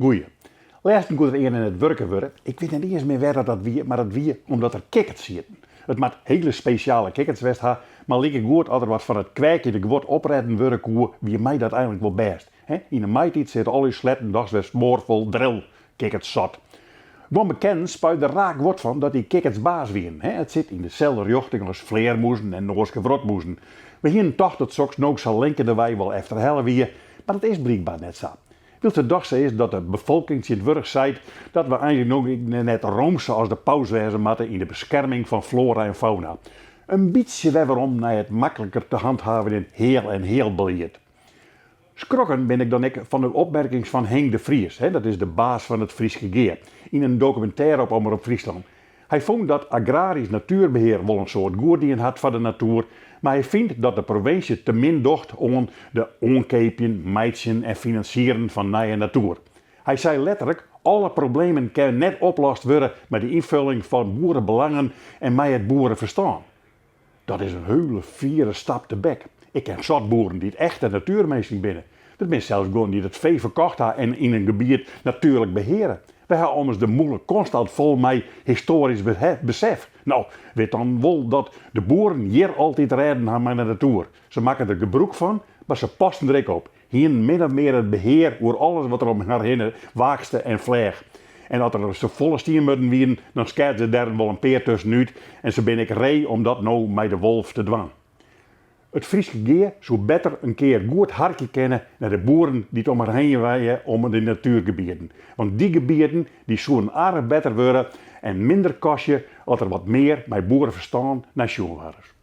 Goeie. Laatst goed er een in het werken worden. Ik weet niet eens meer waar dat wie, maar dat wie omdat er kikkers zitten. Het maakt hele speciale kikkers west ha, maar liek ik goed als er wat van het kwijkje de geword opredden worden koe, wie mij dat eigenlijk wel best. In de maaitijd zitten al die sletten dags weer smoorvol drill kikkers zat. Gewoon bekend spuit er raak wordt van dat die kikkers baas wieren. Het zit in dezelfde richting als vleermoezen en Noorse vrotmoezen. We hier toch dat soks nog zal linken de wij wel efter helle wie, maar dat is blijkbaar net zo. Wilt de dag is dat de bevolking het wurg zei dat we eigenlijk nog net roomse als de paus wezen moeten in de bescherming van flora en fauna. Een beetje weerom naar het makkelijker te handhaven in heel beleid. Schrokken ben ik dan ook van de opmerking van Henk de Vries, dat is de baas van het Frieske Geer, in een documentaire op Omroep Friesland. Hij vond dat agrarisch natuurbeheer wel een soort goedien had van de natuur, maar hij vindt dat de provincie te min docht om de onkepien, meidjen en financieren van nieuwe natuur. Hij zei letterlijk, alle problemen kunnen net opgelost worden met de invulling van boerenbelangen en met het boerenverstaan. Dat is een hele vierde stap te bek. Ik ken zat boeren die het echte natuurmeester binnen. Dat zijn zelfs gewoon die het vee verkocht hebben en in een gebied natuurlijk beheren. We hebben anders de moeilijk constant vol met historisch besef. Nou, weet dan wel dat de boeren hier altijd rijden aan mijn natuur. Ze maken er gebruik van, maar ze passen er ook op. Hier min of meer het beheer over alles wat er om haar heen waakste en vleeg. En dat er zo volle stier moeten wieren, dan schijnt ze daar wel een peer tussenuit. En zo ben ik ree om dat nou met de wolf te dwaan. Het Frieske Geer zou beter een keer goed hartje kennen naar de boeren die het om haar heen wijden om de natuurgebieden. Want die gebieden die zouden aardig beter worden en minder kostje als er wat meer met boerenverstand naar schoon waren.